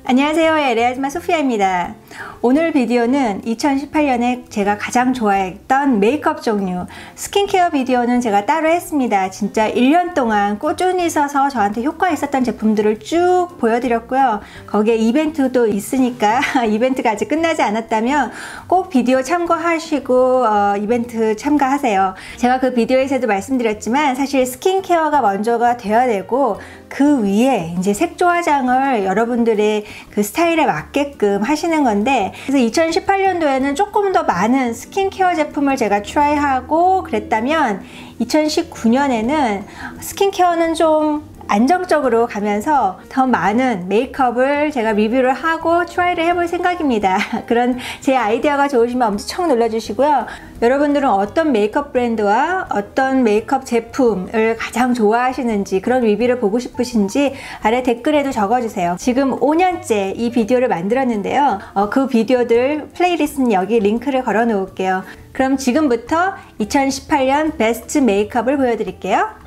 안녕하세요. LA 아줌마 소피아입니다. 오늘 비디오는 2018년에 제가 가장 좋아했던 메이크업 종류 스킨케어 비디오는 제가 따로 했습니다. 진짜 1년 동안 꾸준히 써서 저한테 효과 있었던 제품들을 쭉 보여드렸고요. 거기에 이벤트도 있으니까 이벤트가 아직 끝나지 않았다면 꼭 비디오 참고하시고 이벤트 참가하세요. 제가 그 비디오에서도 말씀드렸지만 사실 스킨케어가 먼저가 되어야 되고 그 위에 이제 색조 화장을 여러분들의 그 스타일에 맞게끔 하시는 건데, 그래서 2018년도에는 조금 더 많은 스킨케어 제품을 제가 트라이하고 그랬다면 2019년에는 스킨케어는 좀 안정적으로 가면서 더 많은 메이크업을 제가 리뷰를 하고 트라이를 해볼 생각입니다. 그런 제 아이디어가 좋으시면 엄청 눌러주시고요. 여러분들은 어떤 메이크업 브랜드와 어떤 메이크업 제품을 가장 좋아하시는지, 그런 리뷰를 보고 싶으신지 아래 댓글에도 적어주세요. 지금 5년째 이 비디오를 만들었는데요. 그 비디오들 플레이리스트는 여기 링크를 걸어 놓을게요. 그럼 지금부터 2018년 베스트 메이크업을 보여드릴게요.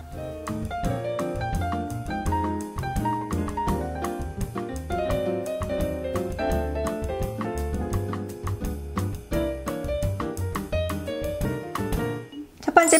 첫 번째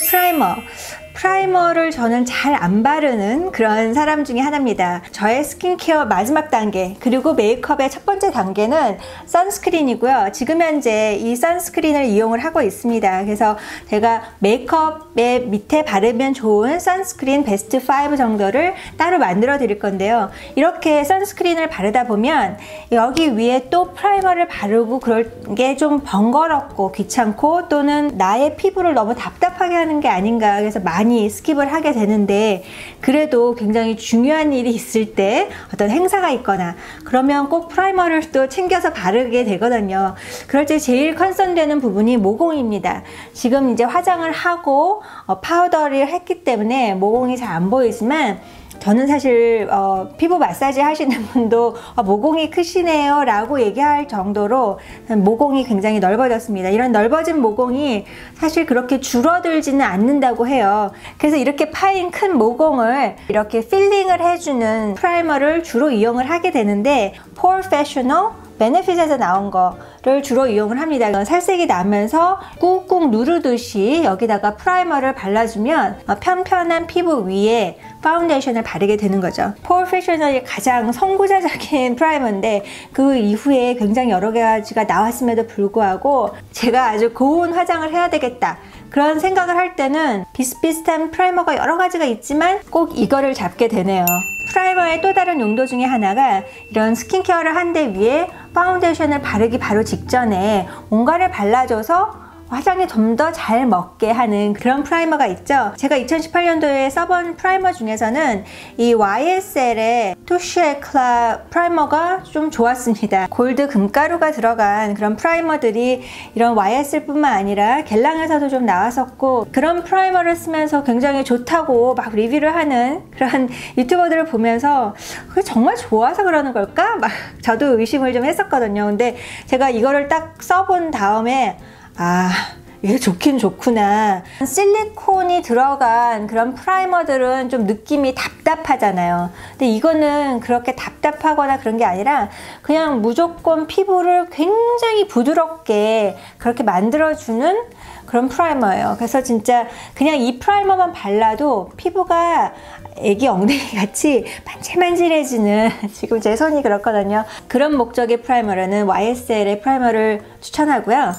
프라이머를 저는 잘 안 바르는 그런 사람 중에 하나입니다. 저의 스킨케어 마지막 단계, 그리고 메이크업의 첫 번째 단계는 선스크린이고요. 지금 현재 이 선스크린을 이용을 하고 있습니다. 그래서 제가 메이크업의 밑에 바르면 좋은 선스크린 베스트 5 정도를 따로 만들어 드릴 건데요. 이렇게 선스크린을 바르다 보면 여기 위에 또 프라이머를 바르고 그럴 게 좀 번거롭고 귀찮고, 또는 나의 피부를 너무 답답하게 하는 게 아닌가, 그래서 많이 스킵을 하게 되는데, 그래도 굉장히 중요한 일이 있을 때, 어떤 행사가 있거나 그러면 꼭 프라이머를 또 챙겨서 바르게 되거든요. 그럴 때 제일 컨선되는 부분이 모공입니다. 지금 이제 화장을 하고 파우더를 했기 때문에 모공이 잘 안 보이지만, 저는 사실 피부 마사지 하시는 분도 모공이 크시네요 라고 얘기할 정도로 모공이 굉장히 넓어졌습니다. 이런 넓어진 모공이 사실 그렇게 줄어들지는 않는다고 해요. 그래서 이렇게 파인 큰 모공을 이렇게 필링을 해주는 프라이머를 주로 이용을 하게 되는데, 포어페셔널 베네핏에서 나온 거를 주로 이용을 합니다. 살색이 나면서 꾹꾹 누르듯이 여기다가 프라이머를 발라주면 편편한 피부 위에 파운데이션을 바르게 되는 거죠. 포어페셔널이 가장 선구자적인 프라이머인데, 그 이후에 굉장히 여러 가지가 나왔음에도 불구하고 제가 아주 고운 화장을 해야 되겠다, 그런 생각을 할 때는 비슷비슷한 프라이머가 여러 가지가 있지만 꼭 이거를 잡게 되네요. 프라이머의 또 다른 용도 중에 하나가, 이런 스킨케어를 한 데 위에 파운데이션을 바르기 바로 직전에 뭔가를 발라줘서 화장이 좀 더 잘 먹게 하는 그런 프라이머가 있죠. 제가 2018년도에 써본 프라이머 중에서는 이 YSL의 투쉬 에클라 프라이머가 좀 좋았습니다. 골드 금가루가 들어간 그런 프라이머들이 이런 YSL 뿐만 아니라 겔랑에서도 좀 나왔었고, 그런 프라이머를 쓰면서 굉장히 좋다고 막 리뷰를 하는 그런 유튜버들을 보면서 그게 정말 좋아서 그러는 걸까? 막 저도 의심을 좀 했었거든요. 근데 제가 이거를 딱 써본 다음에 이게 좋긴 좋구나. 실리콘이 들어간 그런 프라이머들은 좀 느낌이 답답하잖아요. 근데 이거는 그렇게 답답하거나 그런 게 아니라 그냥 무조건 피부를 굉장히 부드럽게 그렇게 만들어주는 그런 프라이머예요. 그래서 진짜 그냥 이 프라이머만 발라도 피부가 애기 엉덩이 같이 만질만질해지는, 지금 제 손이 그렇거든요. 그런 목적의 프라이머라는 YSL의 프라이머를 추천하고요.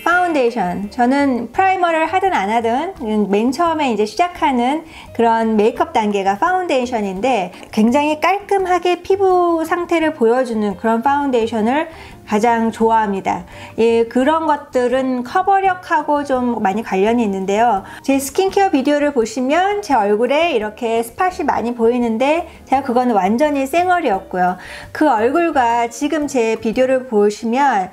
파운데이션, 저는 프라이머를 하든 안 하든 맨 처음에 이제 시작하는 그런 메이크업 단계가 파운데이션인데, 굉장히 깔끔하게 피부 상태를 보여주는 그런 파운데이션을 가장 좋아합니다. 그런 것들은 커버력하고 좀 많이 관련이 있는데요. 제 스킨케어 비디오를 보시면 제 얼굴에 이렇게 스팟이 많이 보이는데, 제가 그거는 완전히 쌩얼이었고요. 그 얼굴과 지금 제 비디오를 보시면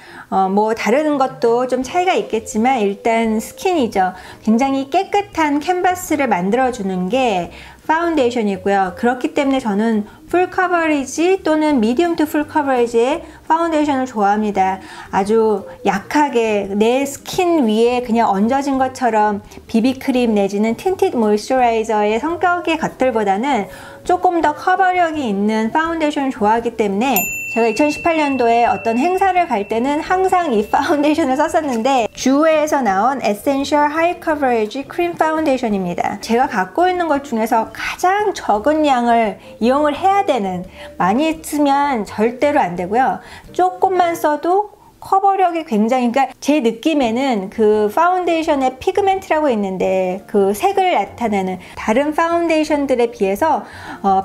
뭐 다른 것도 좀 차이가 있겠지만, 일단 스킨이죠. 굉장히 깨끗한 캔버스를 만들어주는 게 파운데이션이고요. 그렇기 때문에 저는 풀 커버리지 또는 미디움 투 풀 커버리지의 파운데이션을 좋아합니다. 아주 약하게 내 스킨 위에 그냥 얹어진 것처럼 비비크림 내지는 틴티드 모이스처라이저의 성격의 것들보다는 조금 더 커버력이 있는 파운데이션을 좋아하기 때문에 제가 2018년도에 어떤 행사를 갈 때는 항상 이 파운데이션을 썼었는데 주웨에서 나온 에센셜 하이 커버리지 크림 파운데이션입니다. 제가 갖고 있는 것 중에서 가장 적은 양을 이용을 해야 되는, 많이 쓰면 절대로 안 되고요. 조금만 써도 커버력이 굉장히, 그러니까 제 느낌에는 그 파운데이션의 피그멘트라고 있는데 그 색을 나타내는 다른 파운데이션들에 비해서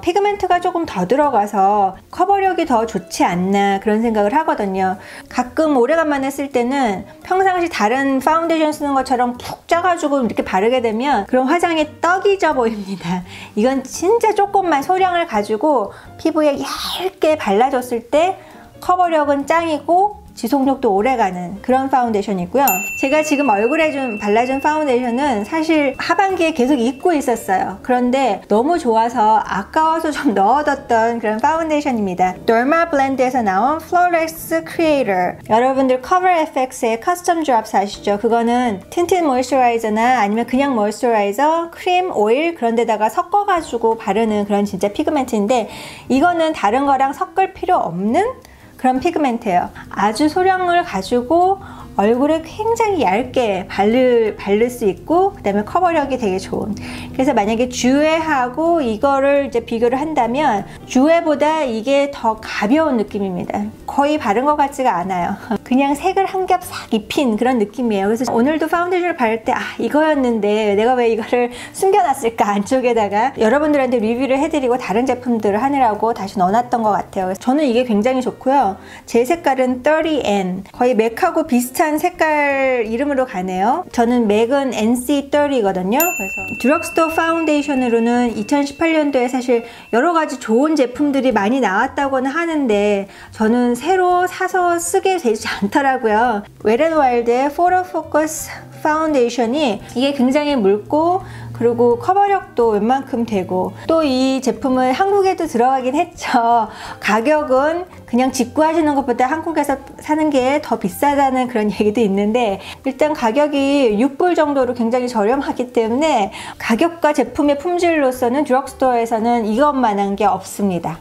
피그멘트가 조금 더 들어가서 커버력이 더 좋지 않나 그런 생각을 하거든요. 가끔 오래간만에 쓸 때는 평상시 다른 파운데이션 쓰는 것처럼 푹 짜가지고 이렇게 바르게 되면 그런 화장이 떡이 져 보입니다. 이건 진짜 조금만 소량을 가지고 피부에 얇게 발라줬을 때 커버력은 짱이고 지속력도 오래가는 그런 파운데이션이고요. 제가 지금 얼굴에 좀 발라준 파운데이션은 사실 하반기에 계속 입고 있었어요. 그런데 너무 좋아서 아까워서 좀 넣어뒀던 그런 파운데이션입니다. 더마블렌드에서 나온 플로렉스 크리에이터. 여러분들 커버 FX의 커스텀 드롭스 아시죠? 그거는 틴트 모이스처라이저나 아니면 그냥 모이스처라이저, 크림, 오일 그런 데다가 섞어가지고 바르는 그런 진짜 피그멘트인데 이거는 다른 거랑 섞을 필요 없는 그런 피그멘트예요. 아주 소량을 가지고 얼굴에 굉장히 얇게 바를 수 있고 그 다음에 커버력이 되게 좋은. 그래서 만약에 주웨하고 이거를 이제 비교를 한다면 주웨보다 이게 더 가벼운 느낌입니다. 거의 바른 것 같지가 않아요. 그냥 색을 한 겹 싹 입힌 그런 느낌이에요. 그래서 오늘도 파운데이션을 바를 때 이거였는데 내가 왜 이거를 숨겨놨을까 안쪽에다가 여러분들한테 리뷰를 해드리고 다른 제품들을 하느라고 다시 넣어놨던 것 같아요. 저는 이게 굉장히 좋고요. 제 색깔은 30N, 거의 맥하고 비슷한 색깔 이름으로 가네요. 저는 맥은 NC30거든요. 그래서 드럭스토어 파운데이션으로는 2018년도에 사실 여러 가지 좋은 제품들이 많이 나왔다고는 하는데 저는 새로 사서 쓰게 되지 않더라고요. 웨트앤와일드의 포토 포커스 파운데이션이 이게 굉장히 묽고 그리고 커버력도 웬만큼 되고 또 이 제품은 한국에도 들어가긴 했죠. 가격은 그냥 직구하시는 것보다 한국에서 사는 게 더 비싸다는 그런 얘기도 있는데 일단 가격이 6불 정도로 굉장히 저렴하기 때문에 가격과 제품의 품질로서는 드럭스토어에서는 이것만한 게 없습니다.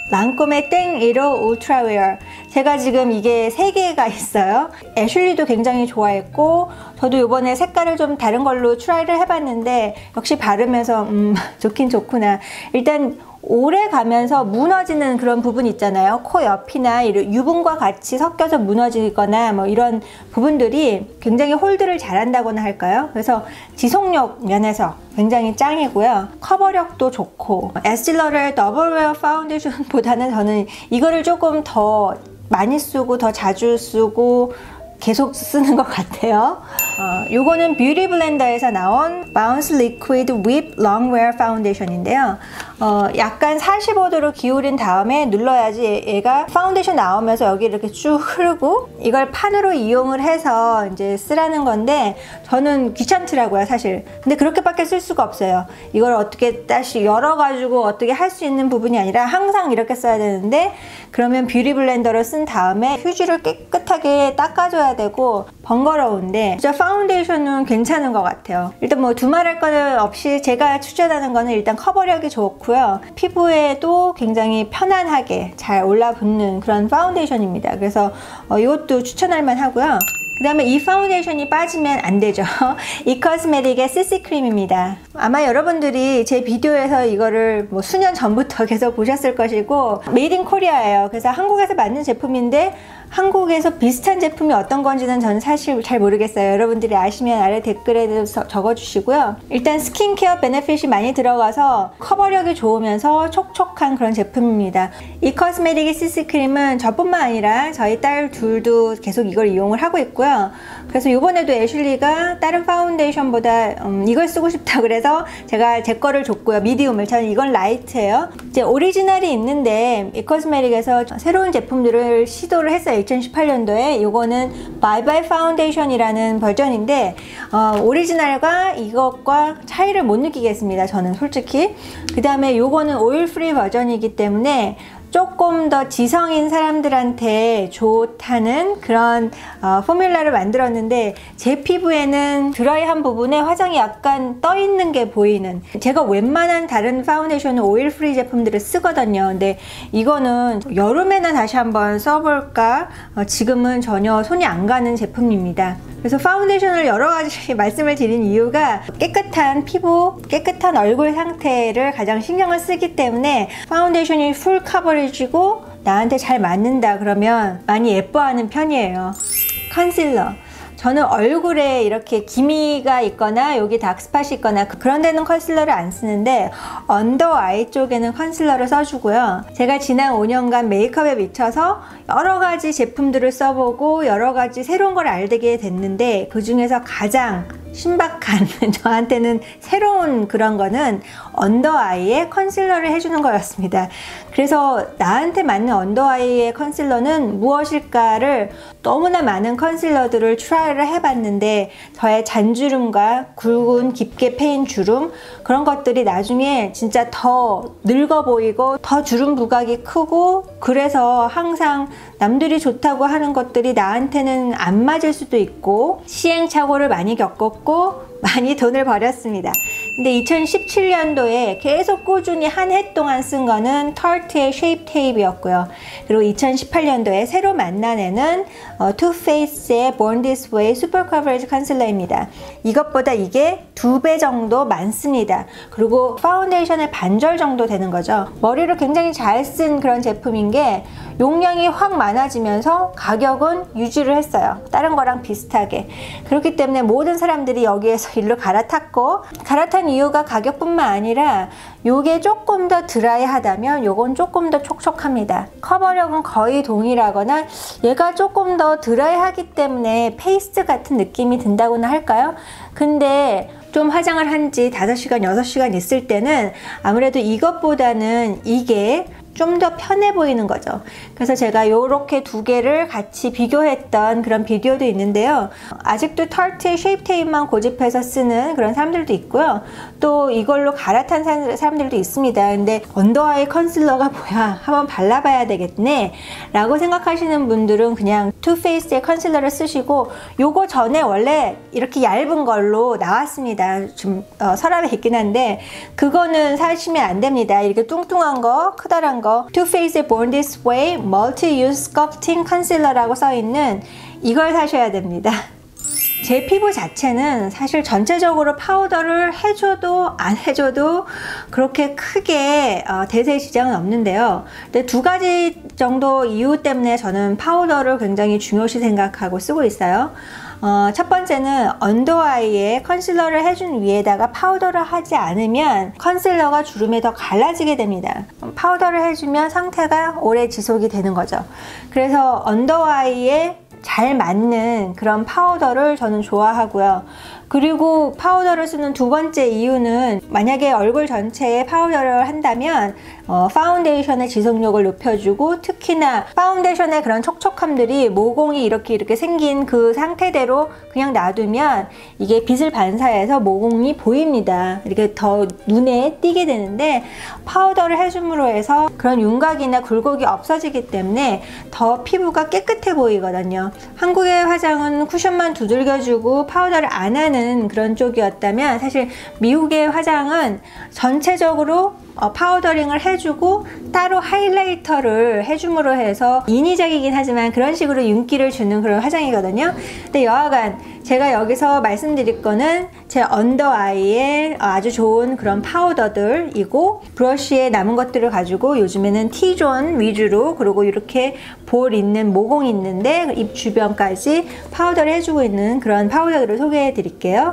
랑콤의 땡1호 울트라웨어. 제가 지금 이게 3개가 있어요. 애슐리도 굉장히 좋아했고 저도 이번에 색깔을 좀 다른 걸로 트라이를 해봤는데 역시 바르면서 좋긴 좋구나. 일단 오래 가면서 무너지는 그런 부분 있잖아요. 코 옆이나 이런 유분과 같이 섞여서 무너지거나 뭐 이런 부분들이 굉장히 홀드를 잘한다고나 할까요? 그래서 지속력 면에서 굉장히 짱이고요. 커버력도 좋고 에스틸러의 더블웨어 파운데이션보다는 저는 이거를 조금 더 많이 쓰고 더 자주 쓰고 계속 쓰는 것 같아요. 요거는 뷰티 블렌더에서 나온 바운스 리퀴드 윕 롱웨어 파운데이션인데요. 약간 45도로 기울인 다음에 눌러야지 얘가 파운데이션 나오면서 여기 이렇게 쭉 흐르고 이걸 판으로 이용을 해서 이제 쓰라는 건데 저는 귀찮더라고요 사실. 근데 그렇게밖에 쓸 수가 없어요. 이걸 어떻게 다시 열어가지고 어떻게 할 수 있는 부분이 아니라 항상 이렇게 써야 되는데 그러면 뷰티 블렌더를 쓴 다음에 휴지를 깨끗하게 닦아줘야 되고 번거로운데 진짜 파운데이션은 괜찮은 것 같아요. 일단 뭐 두말할 것 없이 제가 추천하는 거는 일단 커버력이 좋고요. 피부에도 굉장히 편안하게 잘 올라붙는 그런 파운데이션입니다. 그래서 이것도 추천할 만하고요. 그 다음에 이 파운데이션이 빠지면 안 되죠. 이코스메틱의 CC 크림입니다. 아마 여러분들이 제 비디오에서 이거를 뭐 수년 전부터 계속 보셨을 것이고 메이드 인 코리아예요. 그래서 한국에서 만든 제품인데 한국에서 비슷한 제품이 어떤 건지는 저는 사실 잘 모르겠어요. 여러분들이 아시면 아래 댓글에 적어주시고요. 일단 스킨케어 베네핏이 많이 들어가서 커버력이 좋으면서 촉촉한 그런 제품입니다. 이코스메틱의 CC 크림은 저뿐만 아니라 저희 딸 둘도 계속 이걸 이용을 하고 있고요. 그래서 이번에도 애슐리가 다른 파운데이션보다 이걸 쓰고 싶다 그래서 제가 제 거를 줬고요. 미디움을. 저는 이건 라이트예요. 이제 오리지널이 있는데 이코스메틱에서 새로운 제품들을 시도를 했어요. 2018년도에 이거는 바이바이 파운데이션이라는 버전인데 오리지널과 이것과 차이를 못 느끼겠습니다. 저는 솔직히. 그 다음에 이거는 오일 프리 버전이기 때문에 조금 더 지성인 사람들한테 좋다는 그런 포뮬러를 만들었는데, 제 피부에는 드라이한 부분에 화장이 약간 떠 있는 게 보이는, 제가 웬만한 다른 파운데이션은 오일 프리 제품들을 쓰거든요. 근데 이거는 여름에는 다시 한번 써볼까, 지금은 전혀 손이 안 가는 제품입니다. 그래서 파운데이션을 여러 가지 말씀을 드린 이유가, 깨끗한 피부, 깨끗한 얼굴 상태를 가장 신경을 쓰기 때문에 파운데이션이 풀 커버리지고 나한테 잘 맞는다 그러면 많이 예뻐하는 편이에요. 컨실러, 저는 얼굴에 이렇게 기미가 있거나 여기 다크스팟이 있거나 그런 데는 컨실러를 안 쓰는데, 언더 아이 쪽에는 컨실러를 써주고요. 제가 지난 5년간 메이크업에 미쳐서 여러 가지 제품들을 써보고 여러 가지 새로운 걸 알게 됐는데, 그 중에서 가장 신박한 저한테는 새로운 그런 거는 언더 아이에 컨실러를 해주는 거였습니다. 그래서 나한테 맞는 언더 아이의 컨실러는 무엇일까를 너무나 많은 컨실러들을 트라이를 해봤는데, 저의 잔주름과 굵은 깊게 패인 주름, 그런 것들이 나중에 진짜 더 늙어 보이고 더 주름 부각이 크고, 그래서 항상 남들이 좋다고 하는 것들이 나한테는 안 맞을 수도 있고 시행착오를 많이 겪었고 많이 돈을 버렸습니다. 근데 2017년도에 계속 꾸준히 한 해 동안 쓴 거는 터트의 쉐입 테이프였고요. 그리고 2018년도에 새로 만난 투페이스의 Born This Way 슈퍼 커버리지 컨실러입니다. 이것보다 이게 2배 정도 많습니다. 그리고 파운데이션의 반절 정도 되는 거죠. 머리를 굉장히 잘 쓴 그런 제품인 게, 용량이 확 많아지면서 가격은 유지를 했어요. 다른 거랑 비슷하게. 그렇기 때문에 모든 사람들이 여기에서 일로 갈아탔고, 갈아탄 이유가 가격뿐만 아니라 요게 조금 더 드라이하다면 요건 조금 더 촉촉합니다. 커버력은 거의 동일하거나 얘가 조금 더 드라이하기 때문에 페이스트 같은 느낌이 든다고나 할까요? 근데 좀 화장을 한 지 5시간, 6시간 있을 때는 아무래도 이것보다는 이게 좀 더 편해 보이는 거죠. 그래서 제가 요렇게 두 개를 같이 비교했던 그런 비디오도 있는데요. 아직도 터트의 쉐입 테이프만 고집해서 쓰는 그런 사람들도 있고요. 또 이걸로 갈아탄 사람들도 있습니다. 근데 언더 아이 컨실러가 뭐야, 한번 발라봐야 되겠네 라고 생각하시는 분들은 그냥 투페이스의 컨실러를 쓰시고, 요거 전에 원래 이렇게 얇은 걸로 나왔습니다. 좀 서랍에 있긴 한데 그거는 사시면 안 됩니다. 이렇게 뚱뚱한 거, 크다란 거, 투페이스의 Born This Way Multi-Use Sculpting Concealer라고 써있는 이걸 사셔야 됩니다. 제 피부 자체는 사실 전체적으로 파우더를 해줘도 안 해줘도 그렇게 크게 대세의 지장은 없는데요. 근데 2가지 정도 이유 때문에 저는 파우더를 굉장히 중요시 생각하고 쓰고 있어요. 첫 번째는 언더 아이에 컨실러를 해준 위에다가 파우더를 하지 않으면 컨실러가 주름에 더 갈라지게 됩니다. 파우더를 해주면 상태가 오래 지속이 되는 거죠. 그래서 언더 아이에 잘 맞는 그런 파우더를 저는 좋아하고요. 그리고 파우더를 쓰는 2번째 이유는, 만약에 얼굴 전체에 파우더를 한다면 파운데이션의 지속력을 높여주고, 특히나 파운데이션의 그런 촉촉함들이 모공이 이렇게 생긴 그 상태대로 그냥 놔두면 이게 빛을 반사해서 모공이 보입니다. 이렇게 더 눈에 띄게 되는데, 파우더를 해줌으로 해서 그런 윤곽이나 굴곡이 없어지기 때문에 더 피부가 깨끗해 보이거든요. 한국의 화장은 쿠션만 두들겨주고 파우더를 안 하는 그런 쪽이었다면, 사실 미국의 화장은 전체적으로 파우더링을 해주고 따로 하이라이터를 해줌으로 해서 인위적이긴 하지만 그런 식으로 윤기를 주는 그런 화장이거든요. 근데 여하간 제가 여기서 말씀드릴 거는 제 언더 아이에 아주 좋은 그런 파우더들이고, 브러쉬에 남은 것들을 가지고 요즘에는 T존 위주로, 그리고 이렇게 볼 있는 모공 있는데 입 주변까지 파우더를 해주고 있는 그런 파우더들을 소개해 드릴게요.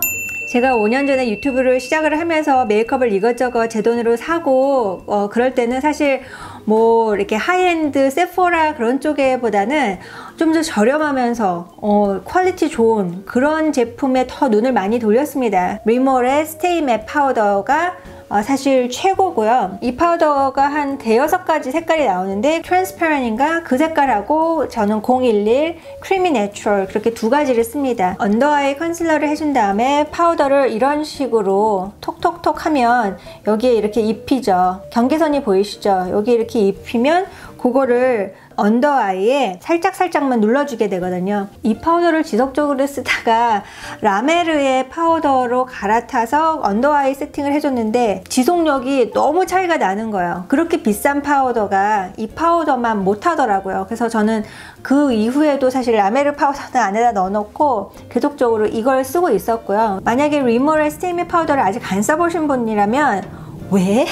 제가 5년 전에 유튜브를 시작을 하면서 메이크업을 이것저것 제 돈으로 사고 그럴 때는 사실 뭐 이렇게 하이엔드 세포라 그런 쪽에 보다는 좀 더 저렴하면서 퀄리티 좋은 그런 제품에 더 눈을 많이 돌렸습니다. 리몰의 스테이 맵 파우더가 사실 최고고요. 이 파우더가 한 대여섯 가지 색깔이 나오는데 트랜스페런인가 그 색깔하고 저는 011 크리미 내추럴 그렇게 두 가지를 씁니다. 언더아이 컨실러를 해준 다음에 파우더를 이런 식으로 톡톡톡 하면 여기에 이렇게 입히죠. 경계선이 보이시죠? 여기 이렇게 입히면 그거를 언더아이에 살짝살짝만 눌러주게 되거든요. 이 파우더를 지속적으로 쓰다가 라메르의 파우더로 갈아타서 언더아이 세팅을 해줬는데 지속력이 너무 차이가 나는 거예요. 그렇게 비싼 파우더가 이 파우더만 못하더라고요. 그래서 저는 그 이후에도 사실 라메르 파우더는 안에다 넣어놓고 계속적으로 이걸 쓰고 있었고요. 만약에 리모렐 스테이미 파우더를 아직 안 써보신 분이라면 왜?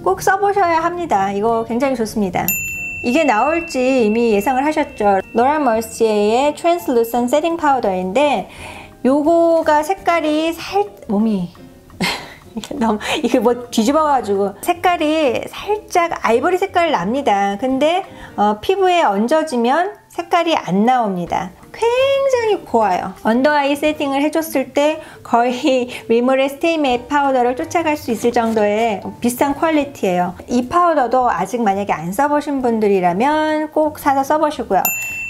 꼭 써보셔야 합니다. 이거 굉장히 좋습니다. 이게 나올지 이미 예상을 하셨죠. 로라 머시에의 트랜스루센 세팅 파우더인데 요거가 색깔이 몸이 너무 이게 뭐 뒤집어가지고 색깔이 살짝 아이보리 색깔 납니다. 근데 피부에 얹어지면 색깔이 안 나옵니다. 굉장히 고와요. 언더아이 세팅을 해줬을 때 거의 리모렐 스테이미 파우더를 쫓아갈 수 있을 정도의 비싼 퀄리티예요. 이 파우더도 아직 만약에 안 써보신 분들이라면 꼭 사서 써보시고요.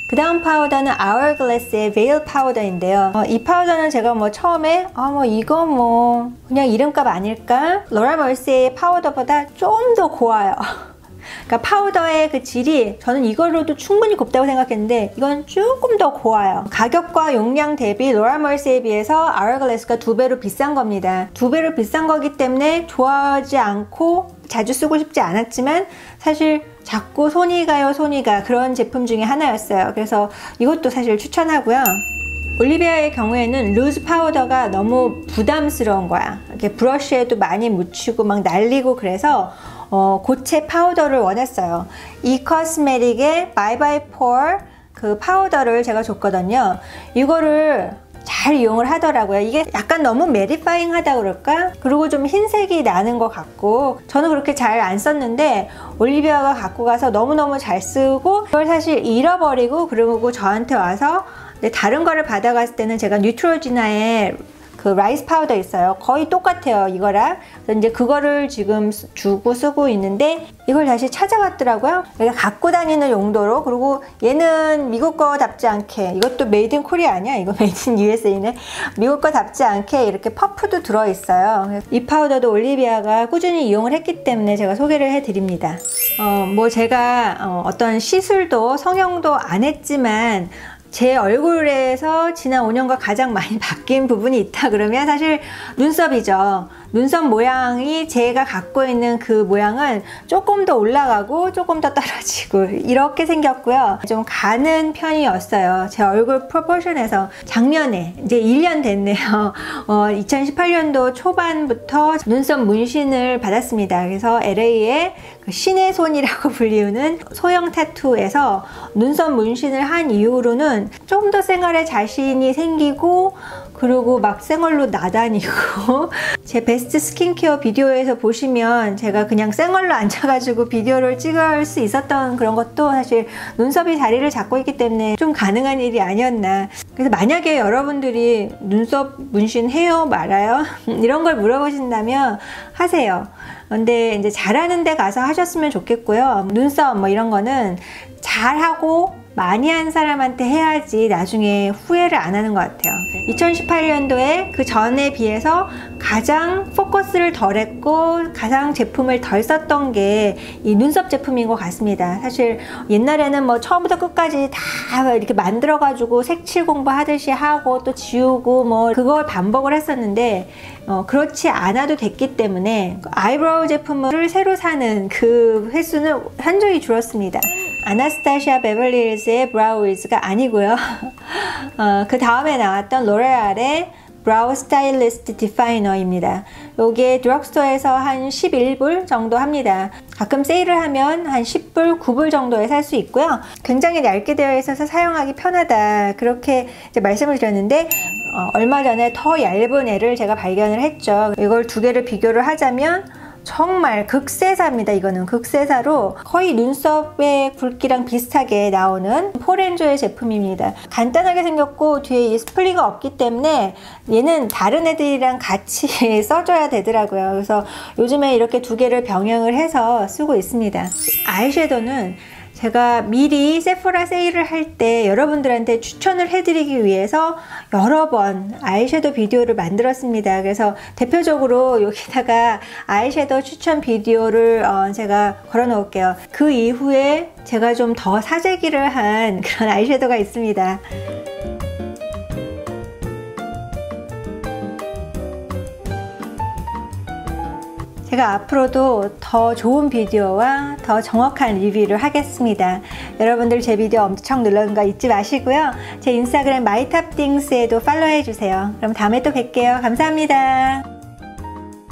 그 다음 파우더는 Hourglass의 베일 파우더인데요. 이 파우더는 제가 처음에 이거 그냥 이름값 아닐까? 로라 머시의 파우더보다 좀 더 고와요. 그러니까 파우더의 그 질이 저는 이걸로도 충분히 곱다고 생각했는데 이건 조금 더 고와요. 가격과 용량 대비 로라 머시에 비해서 Hourglass가 2배로 비싼 겁니다. 2배로 비싼 거기 때문에 좋아하지 않고 자주 쓰고 싶지 않았지만 사실 자꾸 손이 가요 그런 제품 중에 하나였어요. 그래서 이것도 사실 추천하고요. 올리비아의 경우에는 루즈 파우더가 너무 부담스러운 거야. 이렇게 브러쉬에도 많이 묻히고 막 날리고 그래서 고체 파우더를 원했어요. 이 코스메틱의 Bye Bye Pore 그 파우더를 제가 줬거든요. 이거를 잘 이용을 하더라고요. 이게 약간 너무 매리파잉 하다 그럴까? 그리고 좀 흰색이 나는 것 같고 저는 그렇게 잘 안 썼는데 올리비아가 갖고 가서 너무너무 잘 쓰고 그걸 사실 잃어버리고 그리고 저한테 와서 다른 거를 받아갔을 때는 제가 뉴트로지나의 그 라이스 파우더 있어요. 거의 똑같아요, 이거랑. 그래서 이제 그거를 지금 주고 쓰고 있는데 이걸 다시 찾아왔더라고요. 그러니까 갖고 다니는 용도로. 그리고 얘는 미국 거답지 않게, 이것도 메이드 인 코리아 아니야? 이거 메이드 인 USA네. 미국 거답지 않게 이렇게 퍼프도 들어있어요. 이 파우더도 올리비아가 꾸준히 이용을 했기 때문에 제가 소개를 해드립니다. 제가 어떤 시술도 성형도 안 했지만 제 얼굴에서 지난 5년과 가장 많이 바뀐 부분이 있다 그러면 사실 눈썹이죠. 눈썹 모양이 제가 갖고 있는 그 모양은 조금 더 올라가고 조금 더 떨어지고 이렇게 생겼고요. 좀 가는 편이었어요. 제 얼굴 프로포션에서 작년에 이제 1년 됐네요. 2018년도 초반부터 눈썹 문신을 받았습니다. 그래서 LA의 그 신의 손이라고 불리우는 소형 타투에서 눈썹 문신을 한 이후로는 좀 더 생활에 자신이 생기고 그리고 막 생얼로 나다니고 제 베스트 스킨케어 비디오에서 보시면 제가 그냥 생얼로 앉아가지고 비디오를 찍을 수 있었던 그런 것도 사실 눈썹이 자리를 잡고 있기 때문에 좀 가능한 일이 아니었나. 그래서 만약에 여러분들이 눈썹 문신 해요 말아요? 이런 걸 물어보신다면 하세요. 근데 이제 잘하는 데 가서 하셨으면 좋겠고요. 눈썹 이런 거는 잘하고 많이 한 사람한테 해야지 나중에 후회를 안 하는 것 같아요. 2018년도에 그 전에 비해서 가장 포커스를 덜 했고 가장 제품을 덜 썼던 게 이 눈썹 제품인 것 같습니다. 사실 옛날에는 처음부터 끝까지 다 이렇게 만들어 가지고 색칠 공부하듯이 하고 또 지우고 그걸 반복을 했었는데 그렇지 않아도 됐기 때문에 아이브로우 제품을 새로 사는 그 횟수는 현저히 줄었습니다. 아나스타시아 베벌리힐즈의 브라우 위즈가 아니고요. 그 다음에 나왔던 로레알의 브라우 스타일리스트 디파이너입니다. 요게 드럭스토어에서 한 11불 정도 합니다. 가끔 세일을 하면 한 10불, 9불 정도에 살 수 있고요. 굉장히 얇게 되어 있어서 사용하기 편하다 그렇게 이제 말씀을 드렸는데 얼마 전에 더 얇은 애를 제가 발견을 했죠. 이걸 두 개를 비교를 하자면 정말 극세사입니다. 이거는 극세사로 거의 눈썹의 굵기랑 비슷하게 나오는 포렌조의 제품입니다. 간단하게 생겼고 뒤에 이 스플리가 없기 때문에 얘는 다른 애들이랑 같이 써줘야 되더라고요. 그래서 요즘에 이렇게 두 개를 병행을 해서 쓰고 있습니다. 아이섀도는 제가 미리 세포라 세일을 할 때 여러분들한테 추천을 해드리기 위해서 여러 번 아이섀도우 비디오를 만들었습니다. 그래서 대표적으로 여기다가 아이섀도우 추천 비디오를 제가 걸어 놓을게요. 그 이후에 제가 좀 더 사재기를 한 그런 아이섀도우가 있습니다. 제가 앞으로도 더 좋은 비디오와 더 정확한 리뷰를 하겠습니다. 여러분들 제 비디오 엄청 눌러주는 거 잊지 마시고요. 제 인스타그램 마이탑띵스에도 팔로우 해주세요. 그럼 다음에 또 뵐게요. 감사합니다.